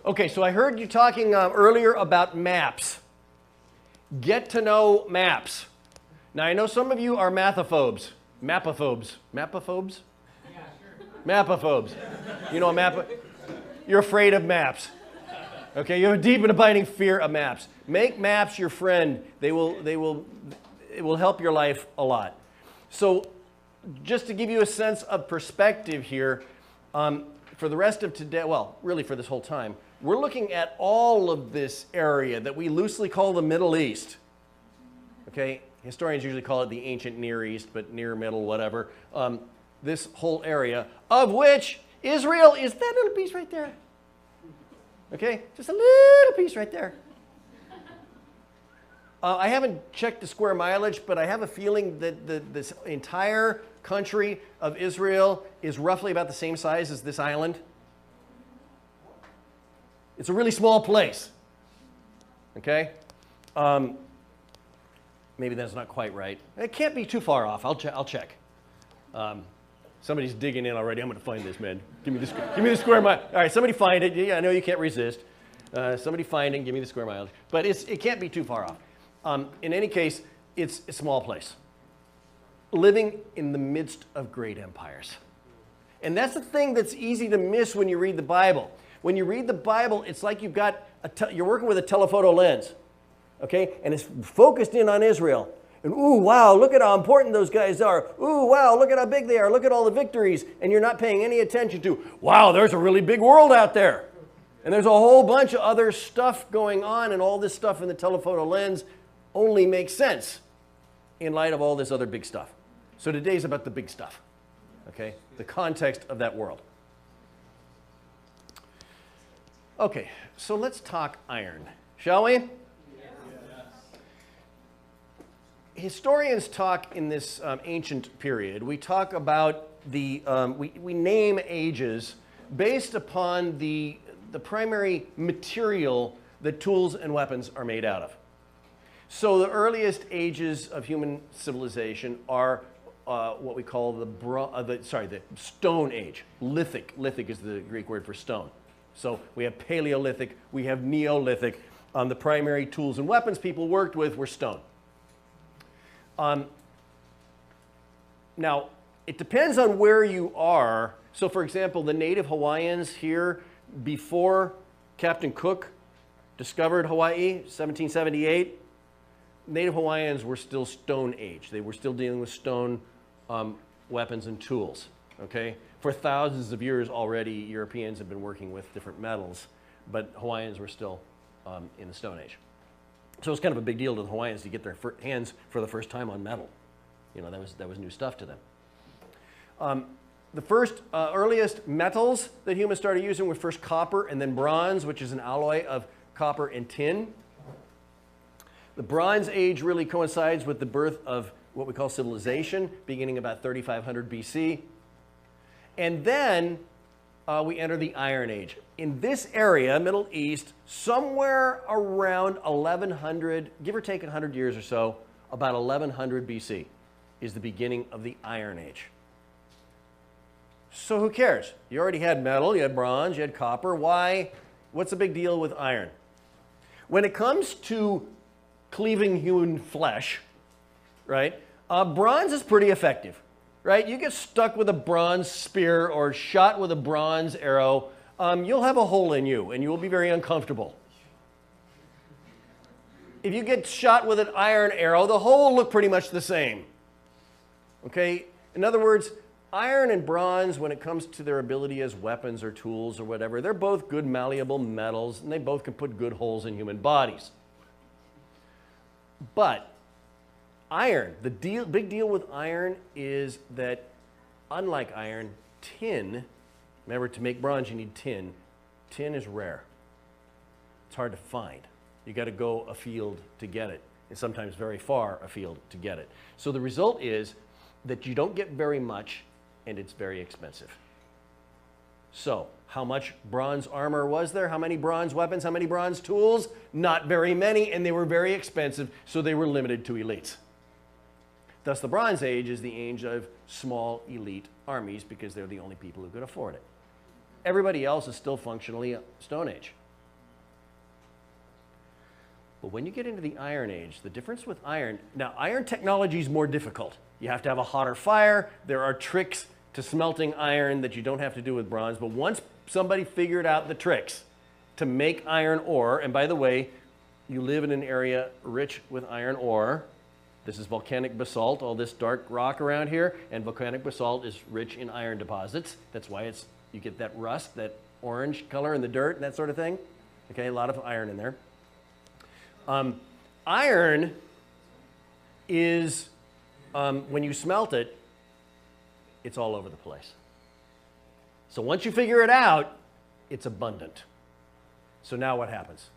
Okay, so I heard you talking earlier about maps. Get to know maps. Now, I know some of you are mathophobes. Mapophobes. Mapophobes? Yeah, sure. Mapophobes. You know a map? You're afraid of maps. Okay, you have a deep and abiding fear of maps. Make maps your friend. It will help your life a lot. So, just to give you a sense of perspective here, for the rest of today, well, really for this whole time, we're looking at all of this area that we loosely call the Middle East. Okay, historians usually call it the ancient Near East, but near, middle, whatever. This whole area, of which Israel is that little piece right there. Okay, just a little piece right there. I haven't checked the square mileage, but I have a feeling that this entire country of Israel is roughly about the same size as this island. It's a really small place. Okay? Maybe that's not quite right. It can't be too far off. I'll check. Somebody's digging in already. I'm going to find this, man. Give me the square mile. All right, somebody find it. Yeah, I know you can't resist. Somebody find it and give me the square mileage. But it can't be too far off. In any case, it's a small place, living in the midst of great empires. And that's the thing that's easy to miss when you read the Bible. When you read the Bible, it's like you've got you're working with a telephoto lens, okay? And it's focused in on Israel. And ooh, wow, look at how important those guys are. Ooh, wow, look at how big they are. Look at all the victories. And you're not paying any attention to, wow, there's a really big world out there. And there's a whole bunch of other stuff going on, and all this stuff in the telephoto lens only makes sense in light of all this other big stuff. So today's about the big stuff, okay? The context of that world. Okay, so let's talk iron, shall we? Yes. Historians talk in this ancient period. We talk about the, we name ages based upon the primary material that tools and weapons are made out of. So the earliest ages of human civilization are what we call the Stone Age. Lithic. Lithic is the Greek word for stone. So we have Paleolithic, we have Neolithic. The primary tools and weapons people worked with were stone. Now, it depends on where you are. So for example, the native Hawaiians here, before Captain Cook discovered Hawaii, 1778, native Hawaiians were still Stone Age. They were still dealing with stone weapons and tools, okay? For thousands of years already, Europeans have been working with different metals, but Hawaiians were still in the Stone Age. So it's kind of a big deal to the Hawaiians to get their hands for the first time on metal. You know, that was new stuff to them. The first earliest metals that humans started using were first copper and then bronze, which is an alloy of copper and tin. The Bronze Age really coincides with the birth of what we call civilization, beginning about 3500 BC. And then we enter the Iron Age. In this area, Middle East, somewhere around 1100, give or take 100 years or so, about 1100 BC is the beginning of the Iron Age. So who cares? You already had metal, you had bronze, you had copper. Why? What's the big deal with iron? When it comes to cleaving human flesh, right, bronze is pretty effective. Right? You get stuck with a bronze spear or shot with a bronze arrow, you'll have a hole in you and you will be very uncomfortable. If you get shot with an iron arrow, the hole will look pretty much the same. Okay? In other words, iron and bronze, when it comes to their ability as weapons or tools or whatever, they're both good malleable metals and they both can put good holes in human bodies. But iron, the big deal with iron is that, unlike iron, tin, remember to make bronze you need tin. Tin is rare. It's hard to find. You got to go afield to get it, and sometimes very far afield to get it. So the result is that you don't get very much, and it's very expensive. So, how much bronze armor was there? How many bronze weapons? How many bronze tools? Not very many, and they were very expensive, so they were limited to elites. Thus, the Bronze Age is the age of small elite armies because they're the only people who could afford it. Everybody else is still functionally Stone Age. But when you get into the Iron Age, the difference with iron, now iron technology is more difficult. You have to have a hotter fire. There are tricks to smelting iron that you don't have to do with bronze. But once somebody figured out the tricks to make iron ore, and by the way, you live in an area rich with iron ore. This is volcanic basalt, all this dark rock around here, and volcanic basalt is rich in iron deposits. That's why you get that rust, that orange color in the dirt and that sort of thing. Okay, a lot of iron in there. Iron is, when you smelt it, it's all over the place. So once you figure it out, it's abundant. So now what happens?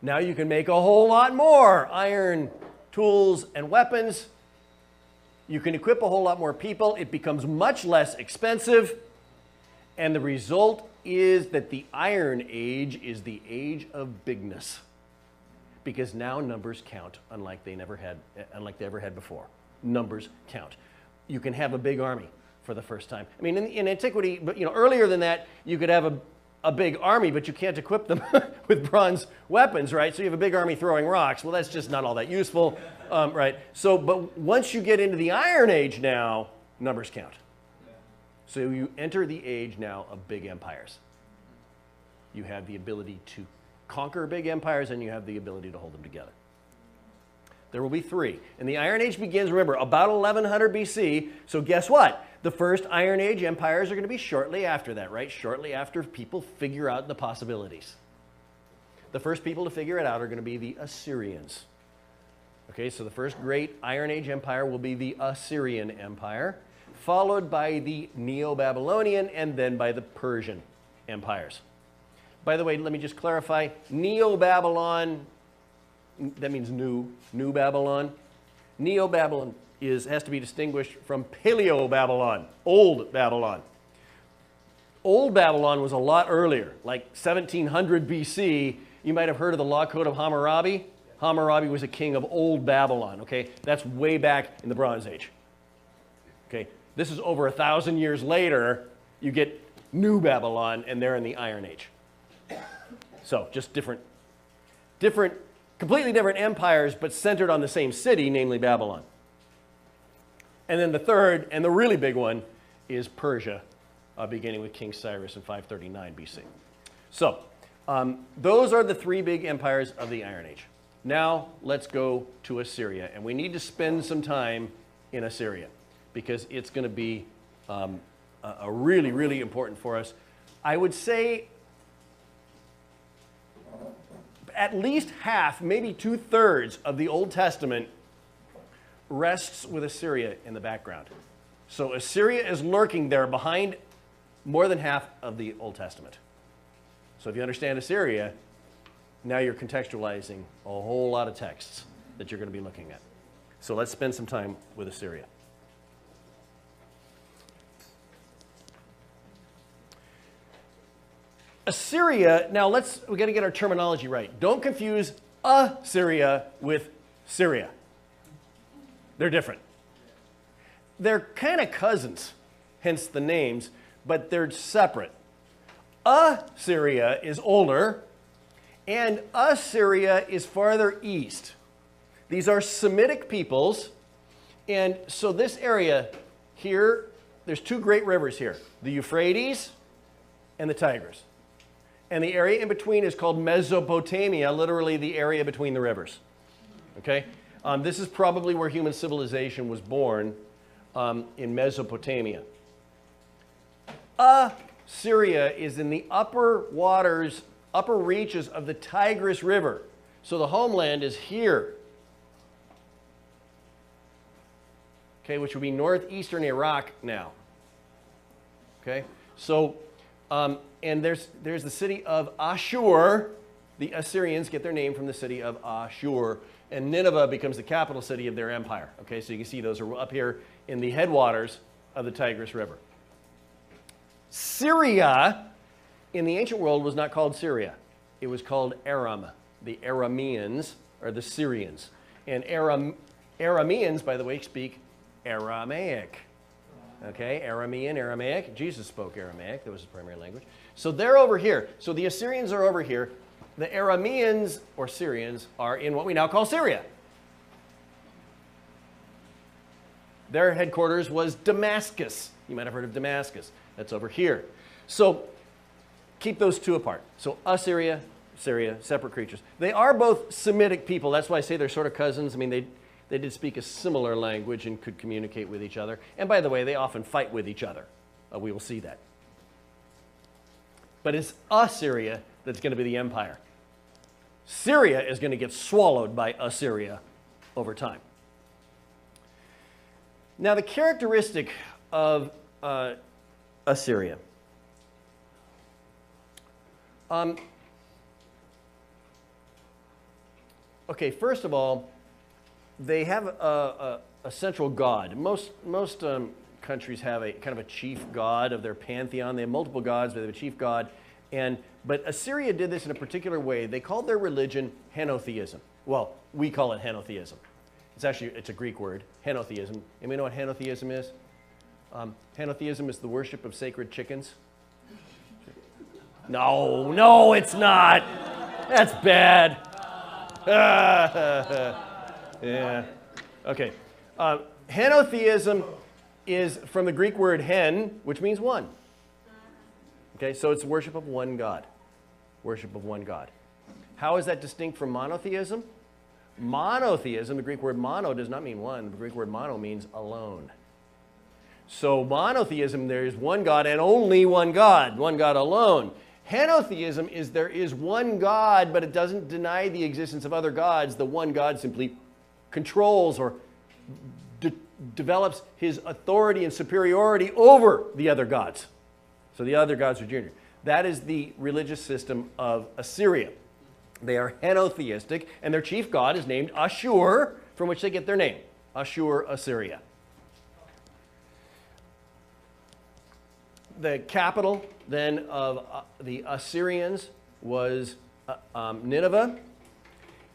Now you can make a whole lot more iron tools and weapons. You can equip a whole lot more people. It becomes much less expensive. And the result is that the Iron Age is the age of bigness. Because now numbers count unlike they ever had before. Numbers count. You can have a big army for the first time. I mean, in antiquity, but earlier than that, you could have a big army, but you can't equip them with bronze weapons, right? So you have a big army throwing rocks. Well, that's just not all that useful, right? So, but once you get into the Iron Age now, numbers count. So you enter the age now of big empires. You have the ability to conquer big empires, and you have the ability to hold them together. There will be three. And the Iron Age begins, remember, about 1100 BC. So guess what? The first Iron Age empires are going to be shortly after that, right? Shortly after people figure out the possibilities. The first people to figure it out are going to be the Assyrians. Okay, so the first great Iron Age empire will be the Assyrian Empire, followed by the Neo-Babylonian, and then by the Persian empires. By the way, let me just clarify. Neo-Babylon, that means new Babylon. Neo-Babylon has to be distinguished from Paleo-Babylon, Old Babylon. Old Babylon was a lot earlier, like 1700 BC. You might have heard of the Law Code of Hammurabi. Hammurabi was a king of Old Babylon, okay? That's way back in the Bronze Age. Okay, this is over 1,000 years later. You get New Babylon, and they're in the Iron Age. So just completely different empires, but centered on the same city, namely Babylon. And then the third, and the really big one, is Persia, beginning with King Cyrus in 539 BC. So those are the three big empires of the Iron Age. Now let's go to Assyria, and we need to spend some time in Assyria because it's going to be a really, really important for us. I would say at least half, maybe 2/3 of the Old Testament rests with Assyria in the background. So Assyria is lurking there behind more than half of the Old Testament. So if you understand Assyria, now you're contextualizing a whole lot of texts that you're going to be looking at. So let's spend some time with Assyria. Assyria, now we got to get our terminology right. Don't confuse Assyria with Syria. They're different. They're kind of cousins, hence the names, but they're separate. Assyria is older, and Assyria is farther east. These are Semitic peoples, and so this area here, there's two great rivers here, the Euphrates and the Tigris. And the area in between is called Mesopotamia, literally the area between the rivers. Okay? This is probably where human civilization was born, in Mesopotamia. Assyria is in the upper waters, upper reaches of the Tigris River. So the homeland is here. Okay, which would be northeastern Iraq now. Okay? So, and there's the city of Ashur. The Assyrians get their name from the city of Ashur. And Nineveh becomes the capital city of their empire. Okay, so you can see those are up here in the headwaters of the Tigris River. Syria, in the ancient world, was not called Syria. It was called Aram. The Arameans are the Syrians. And Arameans, by the way, speak Aramaic. Okay, Aramean, Aramaic. Jesus spoke Aramaic. That was his primary language. So they're over here. So the Assyrians are over here. The Arameans, or Syrians, are in what we now call Syria. Their headquarters was Damascus. You might have heard of Damascus. That's over here. So keep those two apart. So Assyria, Syria, separate creatures. They are both Semitic people. That's why I say they're sort of cousins. I mean, they did speak a similar language and could communicate with each other. And by the way, they often fight with each other. We will see that. But it's Assyria that's going to be the empire. Syria is going to get swallowed by Assyria over time. Now, the characteristic of Assyria. Okay, first of all, they have a central god. Most countries have a kind of a chief god of their pantheon. They have multiple gods, but they have a chief god. But Assyria did this in a particular way. They called their religion henotheism. Well, we call it henotheism. It's a Greek word, henotheism. And we know what henotheism is? Henotheism is the worship of sacred chickens. No, it's not. That's bad. Yeah. Okay. Henotheism is from the Greek word hen, which means one. Okay, so it's worship of one God. Worship of one God. How is that distinct from monotheism? Monotheism, the Greek word mono does not mean one. The Greek word mono means alone. So monotheism, there is one God and only one God alone. Henotheism is there is one God, but it doesn't deny the existence of other gods. The one God simply controls or develops his authority and superiority over the other gods. So the other gods are junior. That is the religious system of Assyria. They are henotheistic, and their chief god is named Ashur, from which they get their name, Ashur, Assyria. The capital then of the Assyrians was Nineveh.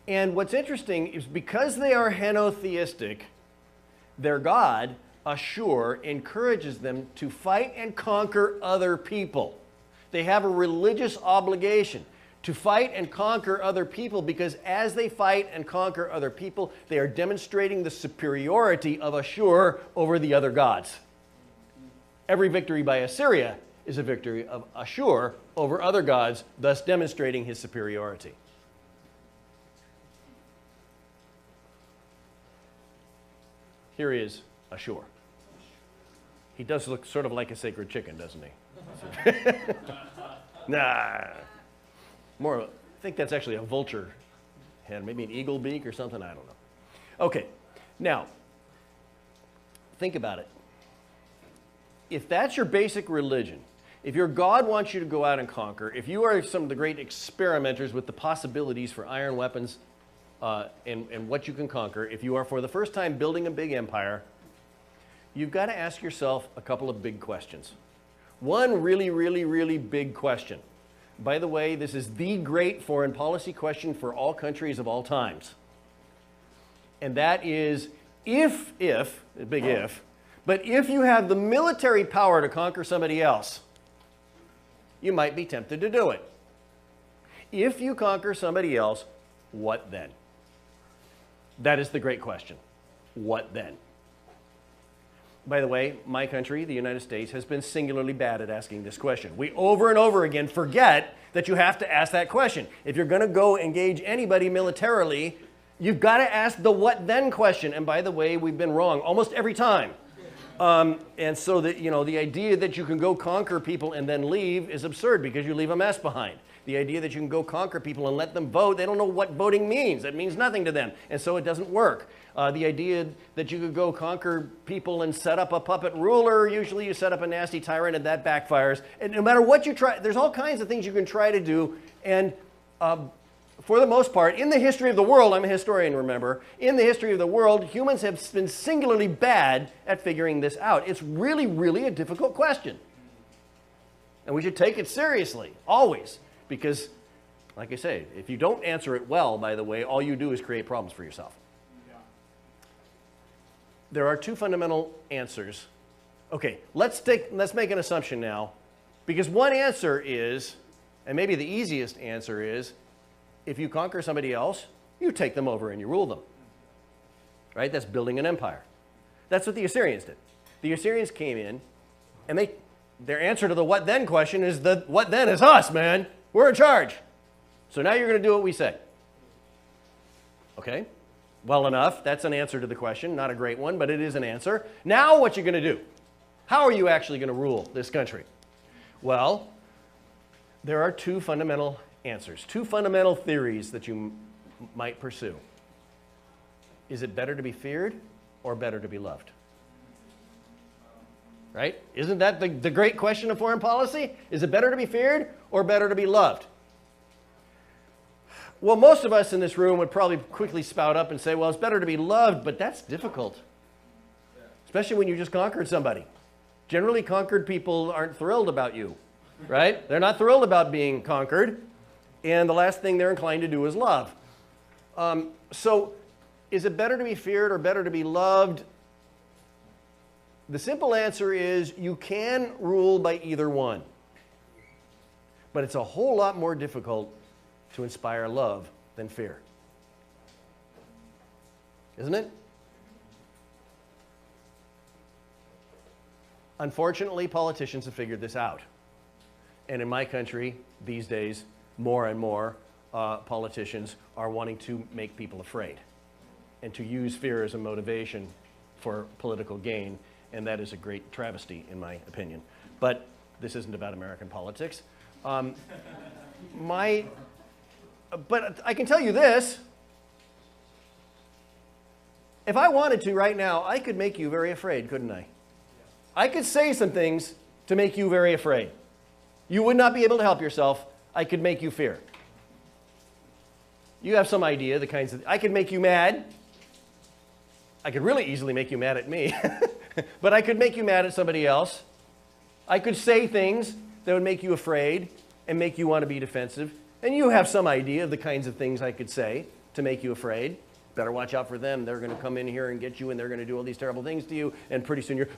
And what's interesting is because they are henotheistic, their god, Ashur, encourages them to fight and conquer other people. They have a religious obligation to fight and conquer other people because as they fight and conquer other people, they are demonstrating the superiority of Ashur over the other gods. Every victory by Assyria is a victory of Ashur over other gods, thus demonstrating his superiority. Here is Ashur. He does look sort of like a sacred chicken, doesn't he? Nah. I think that's actually a vulture head, maybe an eagle beak or something, I don't know. Okay, now, think about it. If that's your basic religion, if your God wants you to go out and conquer, if you are some of the great experimenters with the possibilities for iron weapons and what you can conquer, if you are for the first time building a big empire, you've got to ask yourself a couple of big questions. One really big question. By the way, this is the great foreign policy question for all countries of all times. And that is, if, a big if, but if you have the military power to conquer somebody else, you might be tempted to do it. If you conquer somebody else, what then? That is the great question. What then? By the way, my country, the United States, has been singularly bad at asking this question. We over and over again forget that you have to ask that question. If you're going to go engage anybody militarily, you've got to ask the what then question. And by the way, we've been wrong almost every time. And so that, the idea that you can go conquer people and then leave is absurd because you leave a mess behind. The idea that you can go conquer people and let them vote, they don't know what voting means. It means nothing to them. And so it doesn't work. The idea that you could go conquer people and set up a puppet ruler, usually you set up a nasty tyrant and that backfires. And no matter what you try, there's all kinds of things you can try to do. And for the most part, in the history of the world, I'm a historian, remember, in the history of the world, humans have been singularly bad at figuring this out. It's really a difficult question. And we should take it seriously, always. Because, like I say, if you don't answer it well, by the way, all you do is create problems for yourself. Yeah. There are two fundamental answers. Okay, let's make an assumption now. Because one answer is, and maybe the easiest answer is, If you conquer somebody else, you take them over and you rule them. Right? That's building an empire. That's what the Assyrians did. The Assyrians came in, and their answer to the what then question is the what then is us, man. We're in charge. So now you're going to do what we say. Okay? Well enough. That's an answer to the question. Not a great one, but it is an answer. Now what you're going to do? How are you actually going to rule this country? Well, there are two fundamental answers, two fundamental theories that you might pursue. Is it better to be feared or better to be loved? Right? Isn't that the great question of foreign policy? Is it better to be feared or better to be loved? Well, most of us in this room would probably quickly spout up and say, well, it's better to be loved, but that's difficult. Especially when you just conquered somebody. Generally, conquered people aren't thrilled about you, right? They're not thrilled about being conquered, and the last thing they're inclined to do is love. So, is it better to be feared or better to be loved? The simple answer is you can rule by either one. But it's a whole lot more difficult to inspire love than fear. Isn't it? Unfortunately, politicians have figured this out. And in my country, these days, more and more politicians are wanting to make people afraid and to use fear as a motivation for political gain. And that is a great travesty, in my opinion. But this isn't about American politics. But I can tell you this. If I wanted to right now, I could make you very afraid, couldn't I? I could say some things to make you very afraid. You would not be able to help yourself. I could make you fear. You have some idea the kinds of... I could make you mad. I could really easily make you mad at me. But I could make you mad at somebody else. I could say things that would make you afraid and make you want to be defensive. And you have some idea of the kinds of things I could say to make you afraid. Better watch out for them. They're going to come in here and get you, and they're going to do all these terrible things to you. And pretty soon you're,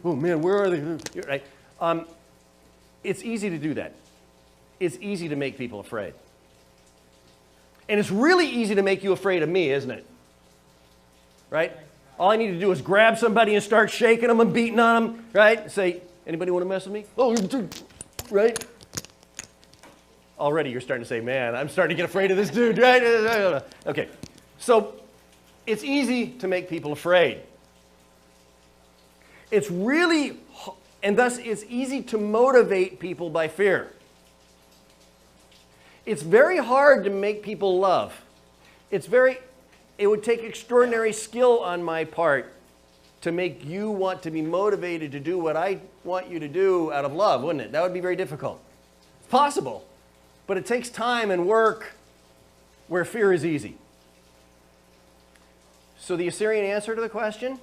oh man, where are they? Right? It's easy to do that. It's easy to make people afraid. And it's really easy to make you afraid of me, isn't it? Right? All I need to do is grab somebody and start shaking them and beating on them, right? Say, anybody want to mess with me? Oh, right? Already you're starting to say, man, I'm starting to get afraid of this dude, right? Okay, so it's easy to make people afraid. It's really, and thus it's easy to motivate people by fear. It's very hard to make people love. It would take extraordinary skill on my part to make you want to be motivated to do what I want you to do out of love, wouldn't it? That would be very difficult. It's possible, but it takes time and work where fear is easy. So the Assyrian answer to the question,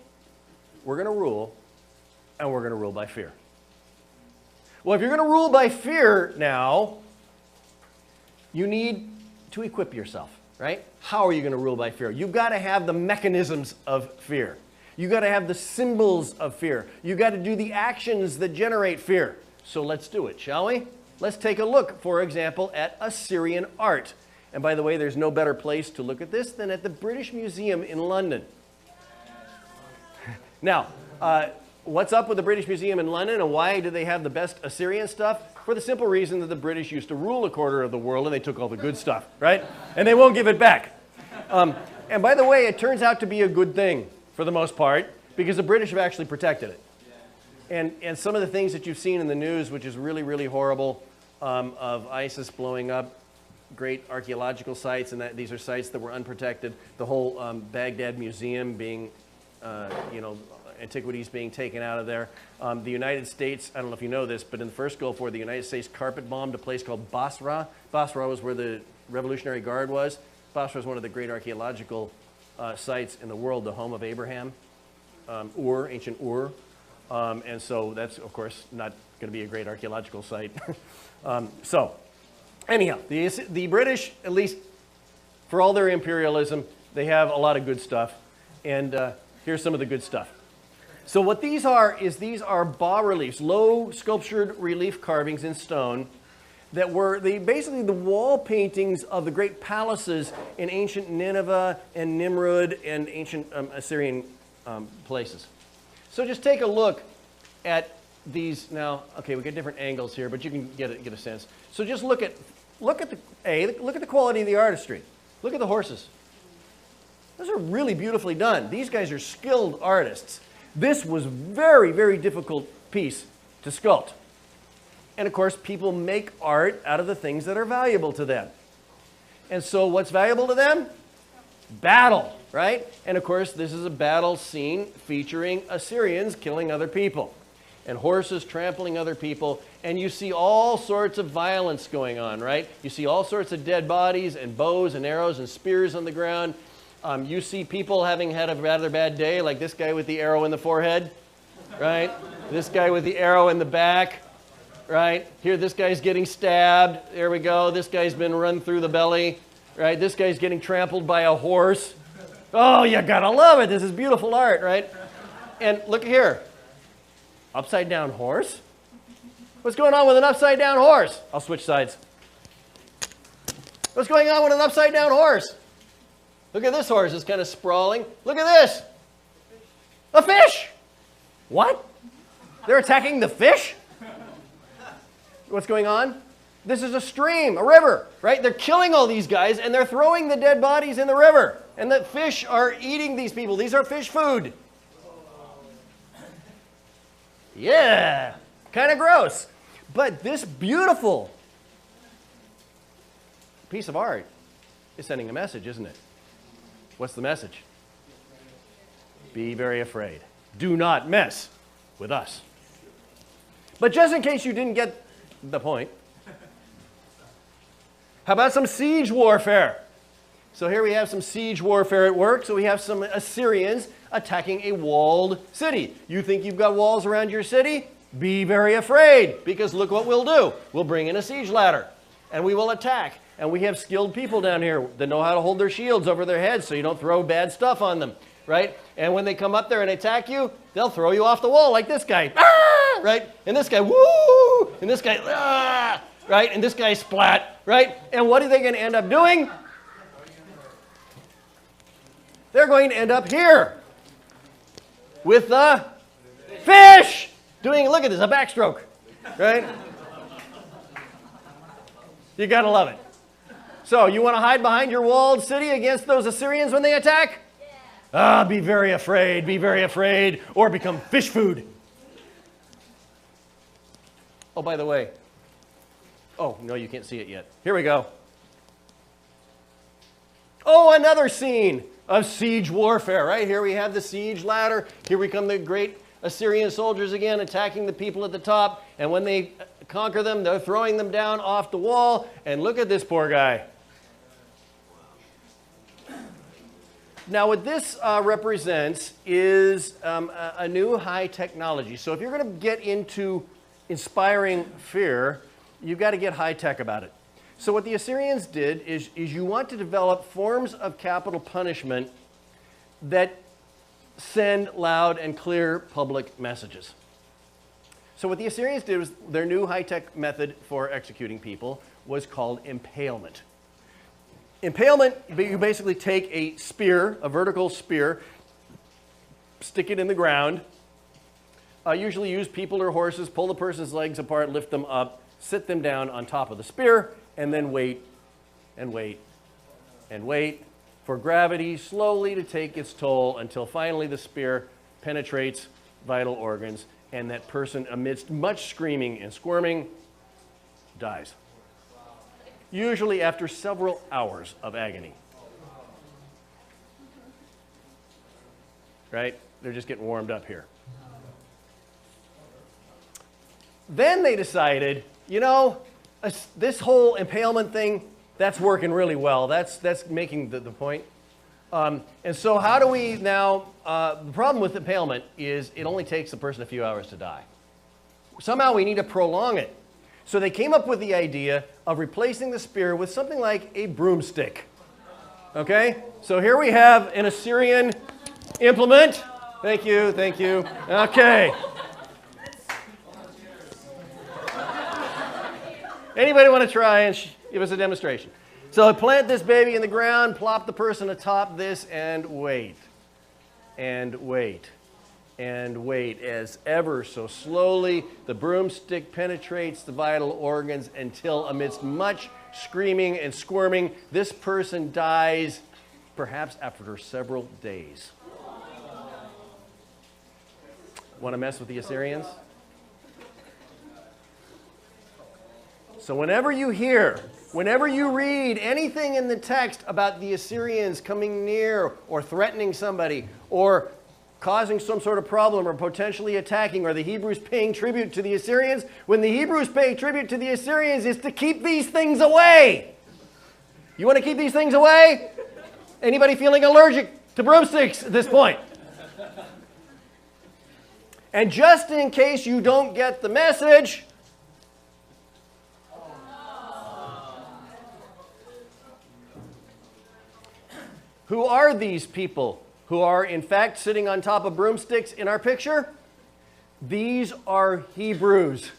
we're going to rule, and we're going to rule by fear. Well, if you're going to rule by fear now, you need to equip yourself. Right? How are you going to rule by fear? You've got to have the mechanisms of fear. You've got to have the symbols of fear. You've got to do the actions that generate fear. So let's do it, shall we? Let's take a look, for example, at Assyrian art. And by the way, there's no better place to look at this than at the British Museum in London. Now, what's up with the British Museum in London, and why do they have the best Assyrian stuff? For the simple reason that the British used to rule a quarter of the world and they took all the good stuff, right? And they won't give it back. And by the way, it turns out to be a good thing for the most part because the British have actually protected it. And some of the things that you've seen in the news, which is really, really horrible, of ISIS blowing up great archaeological sites, and these are sites that were unprotected. The whole Baghdad Museum being, antiquities being taken out of there. The United States, I don't know if you know this, but in the first Gulf War, the United States carpet bombed a place called Basra. Basra was where the Revolutionary Guard was. Basra is one of the great archaeological sites in the world, the home of Abraham, ancient Ur. And so that's, of course, not going to be a great archaeological site. So, anyhow, the British, at least for all their imperialism, they have a lot of good stuff. And here's some of the good stuff. So what these are bas-reliefs, low sculptured relief carvings in stone that were basically the wall paintings of the great palaces in ancient Nineveh and Nimrud and ancient Assyrian places. So just take a look at these now. Okay, we get different angles here, but you can get a sense. So just look at the quality of the artistry. Look at the horses. Those are really beautifully done. These guys are skilled artists. This was very, very difficult piece to sculpt. And of course, people make art out of the things that are valuable to them. And so what's valuable to them? Battle, right? And of course, this is a battle scene featuring Assyrians killing other people and horses trampling other people. And you see all sorts of violence going on, right? You see all sorts of dead bodies and bows and arrows and spears on the ground. You see people having had a rather bad day, like this guy with the arrow in the forehead, right? This guy with the arrow in the back, right? Here, this guy's getting stabbed. There we go. This guy's been run through the belly, right? This guy's getting trampled by a horse. Oh, you gotta love it. This is beautiful art, right? And look here. Upside down horse? What's going on with an upside down horse? I'll switch sides. What's going on with an upside down horse? Look at this horse, it's kind of sprawling. Look at this. A fish. What? They're attacking the fish? What's going on? This is a stream, a river, right? They're killing all these guys and they're throwing the dead bodies in the river. And the fish are eating these people. These are fish food. Yeah, kind of gross. But this beautiful piece of art is sending a message, isn't it? What's the message? Be very afraid. Do not mess with us. But just in case you didn't get the point, how about some siege warfare? So here we have some siege warfare at work. So we have some Assyrians attacking a walled city. You think you've got walls around your city? Be very afraid, because look what we'll do. We'll bring in a siege ladder and we will attack. And we have skilled people down here that know how to hold their shields over their heads so you don't throw bad stuff on them, right? And when they come up there and attack you, they'll throw you off the wall like this guy, ah! Right? And this guy, woo! And this guy, ah! Right? And this guy, splat, right? And what are they going to end up doing? They're going to end up here with the fish doing, look at this, a backstroke, right? You got to love it. So you want to hide behind your walled city against those Assyrians when they attack? Yeah. Be very afraid, or become fish food. Oh, by the way. Oh, no, you can't see it yet. Here we go. Oh, another scene of siege warfare, right? Here we have the siege ladder. Here we come the great Assyrian soldiers again attacking the people at the top. And when they conquer them, they're throwing them down off the wall. And look at this poor guy. Now, what this represents is a new high technology. So if you're going to get into inspiring fear, you've got to get high tech about it. So what the Assyrians did is you want to develop forms of capital punishment that send loud and clear public messages. So what the Assyrians did was their new high-tech method for executing people was called impalement. Impalement, you basically take a spear, a vertical spear, stick it in the ground, usually use people or horses, pull the person's legs apart, lift them up, sit them down on top of the spear, and then wait and wait and wait for gravity slowly to take its toll until finally the spear penetrates vital organs and that person, amidst much screaming and squirming, dies. Usually after several hours of agony. Right? They're just getting warmed up here. Then they decided, you know, this whole impalement thing, that's working really well. That's making the point. And so how do we now, the problem with impalement is it only takes the person a few hours to die. Somehow we need to prolong it. So they came up with the idea of replacing the spear with something like a broomstick. Okay? So here we have an Assyrian implement. Thank you, thank you. Okay. Anybody want to try and give us a demonstration? So I plant this baby in the ground, plop the person atop this, and wait. And wait. And wait as ever so slowly the broomstick penetrates the vital organs until amidst much screaming and squirming, this person dies perhaps after several days. Want to mess with the Assyrians? So whenever you read anything in the text about the Assyrians coming near or threatening somebody or causing some sort of problem or potentially attacking, or the Hebrews paying tribute to the Assyrians, when the Hebrews pay tribute to the Assyrians, it's to keep these things away. You want to keep these things away? Anybody feeling allergic to broomsticks at this point? And just in case you don't get the message, who are these people who are in fact sitting on top of broomsticks in our picture? These are Hebrews.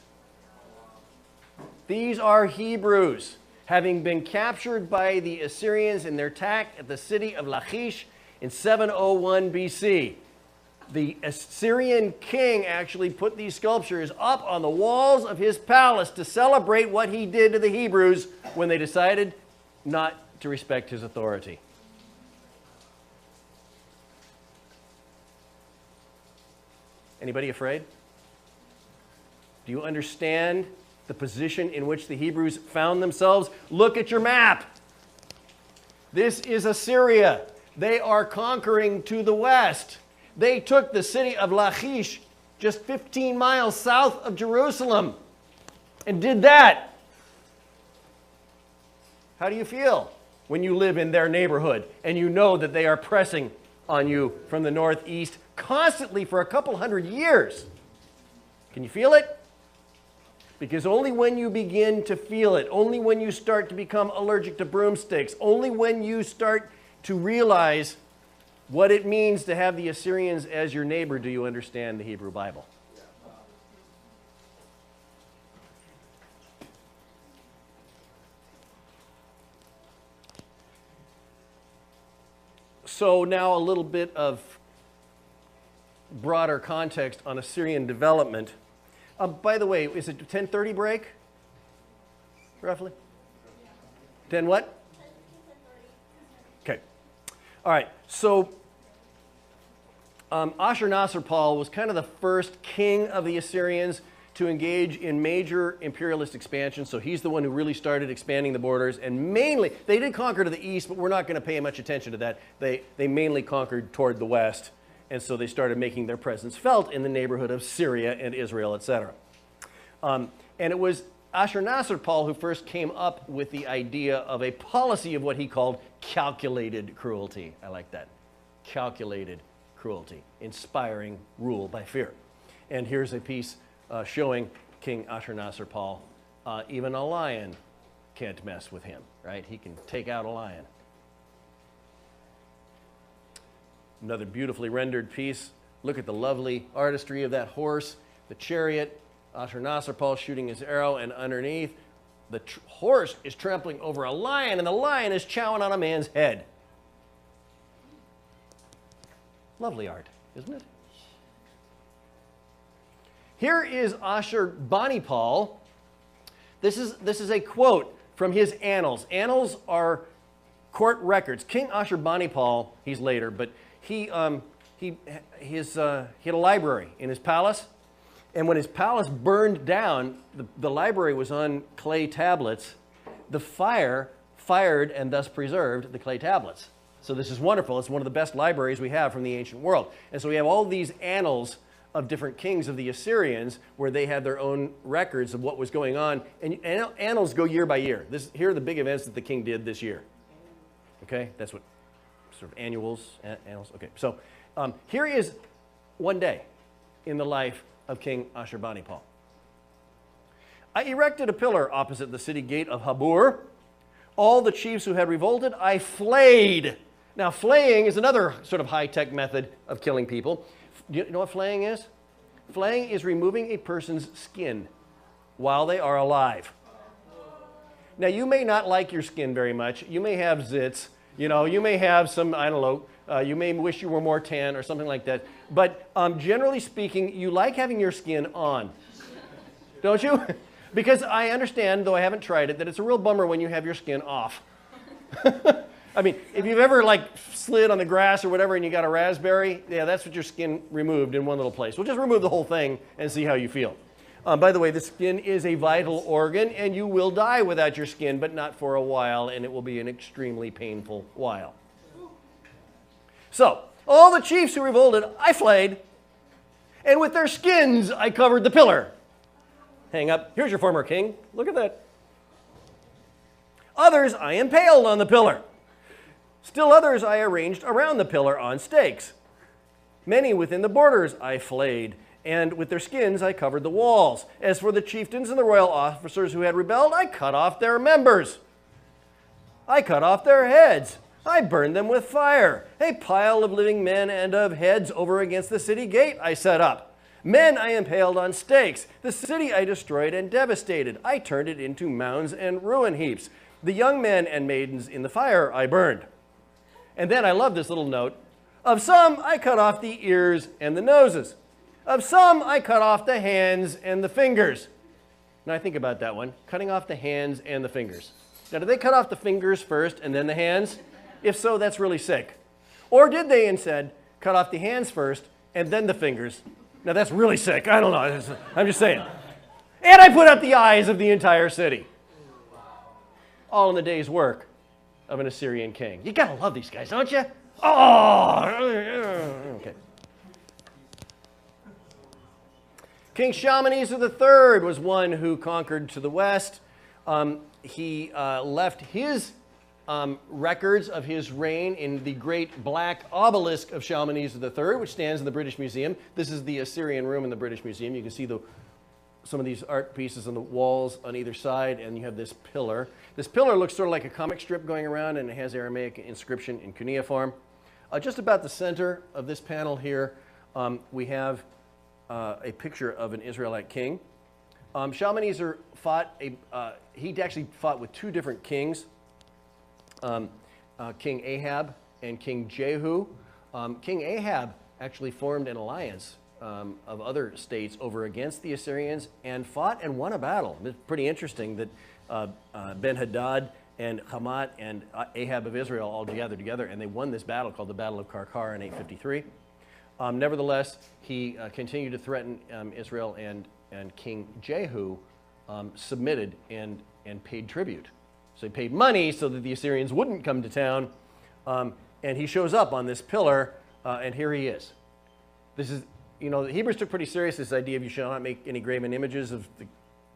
These are Hebrews, having been captured by the Assyrians in their attack at the city of Lachish in 701 BC. The Assyrian king actually put these sculptures up on the walls of his palace to celebrate what he did to the Hebrews when they decided not to respect his authority. Anybody afraid? Do you understand the position in which the Hebrews found themselves? Look at your map. This is Assyria. They are conquering to the west. They took the city of Lachish, just 15 miles south of Jerusalem, and did that. How do you feel when you live in their neighborhood and you know that they are pressing on you from the northeast constantly for a couple hundred years? Can you feel it? Because only when you begin to feel it, only when you start to become allergic to broomsticks, only when you start to realize what it means to have the Assyrians as your neighbor, do you understand the Hebrew Bible. So now a little bit of broader context on Assyrian development. By the way, is it 10:30 break? Roughly? 10 what? Okay. All right. So Ashurnasirpal was kind of the first king of the Assyrians to engage in major imperialist expansion. So he's the one who really started expanding the borders. And mainly, they did conquer to the east, but we're not going to pay much attention to that. They mainly conquered toward the west. And so they started making their presence felt in the neighborhood of Syria and Israel, etc. And it was Ashurnasirpal who first came up with the idea of a policy of what he called calculated cruelty. I like that. Calculated cruelty, inspiring rule by fear. And here's a piece showing King Ashurnasirpal. Even a lion can't mess with him, right? He can take out a lion. Another beautifully rendered piece. Look at the lovely artistry of that horse, the chariot, Ashurnasirpal shooting his arrow, and underneath, the horse is trampling over a lion, and the lion is chowing on a man's head. Lovely art, isn't it? Here is Ashurbanipal. This is a quote from his annals. Annals are court records. King Ashurbanipal, he's later, but he had a library in his palace, and when his palace burned down, the library was on clay tablets. The fire fired and thus preserved the clay tablets. So this is wonderful. It's one of the best libraries we have from the ancient world. And so we have all these annals of different kings of the Assyrians where they had their own records of what was going on. And annals go year by year. Here are the big events that the king did this year. Okay, that's what sort of annals. Okay, so here is one day in the life of King Ashurbanipal. I erected a pillar opposite the city gate of Habur. All the chiefs who had revolted, I flayed. Now, flaying is another sort of high-tech method of killing people. Do you know what flaying is? Flaying is removing a person's skin while they are alive. Now, you may not like your skin very much. You may have zits. You know, you may have some, I don't know, you may wish you were more tan or something like that. But generally speaking, you like having your skin on. Don't you? Because I understand, though I haven't tried it, that it's a real bummer when you have your skin off. I mean, if you've ever like slid on the grass or whatever and you got a raspberry, yeah, that's what your skin removed in one little place. We'll just remove the whole thing and see how you feel. By the way, the skin is a vital organ, and you will die without your skin, but not for a while, and it will be an extremely painful while. So, all the chiefs who revolted, I flayed, and with their skins I covered the pillar. Hang up. Here's your former king. Look at that. Others I impaled on the pillar. Still others I arranged around the pillar on stakes. Many within the borders I flayed, and with their skins I covered the walls. As for the chieftains and the royal officers who had rebelled, I cut off their members. I cut off their heads. I burned them with fire. A pile of living men and of heads over against the city gate I set up. Men I impaled on stakes. The city I destroyed and devastated. I turned it into mounds and ruin heaps. The young men and maidens in the fire I burned. And then I love this little note. Of some I cut off the ears and the noses. Of some I cut off the hands and the fingers. Now I think about that one, cutting off the hands and the fingers. Now did they cut off the fingers first and then the hands? If so, that's really sick. Or did they instead cut off the hands first and then the fingers? Now that's really sick. I don't know. I'm just saying. And I put out the eyes of the entire city. All in the day's work of an Assyrian king. You gotta love these guys, don't you? Oh, okay. King Shalmaneser III was one who conquered to the west. He left his records of his reign in the great black obelisk of Shalmaneser III, which stands in the British Museum. This is the Assyrian room in the British Museum. You can see some of these art pieces on the walls on either side, and you have this pillar. This pillar looks sort of like a comic strip going around, and it has Aramaic inscription in cuneiform. Just about the center of this panel here, we have a picture of an Israelite king. Shalmaneser he actually fought with two different kings, King Ahab and King Jehu. King Ahab actually formed an alliance of other states over against the Assyrians and fought and won a battle. It's pretty interesting that Ben-Hadad and Hamat and Ahab of Israel all gathered together, and they won this battle called the Battle of Karkar in 853. Nevertheless, he continued to threaten Israel, and King Jehu submitted and paid tribute. So he paid money so that the Assyrians wouldn't come to town, and he shows up on this pillar, and here he is. This is, you know, the Hebrews took pretty serious this idea of you shall not make any graven images of the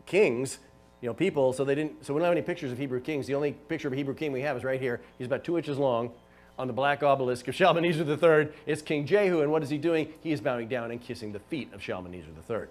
kings, you know, people, so we don't have any pictures of Hebrew kings. The only picture of a Hebrew king we have is right here. He's about 2 inches long on the black obelisk of Shalmaneser III. It's King Jehu, and what is he doing? He is bowing down and kissing the feet of Shalmaneser III.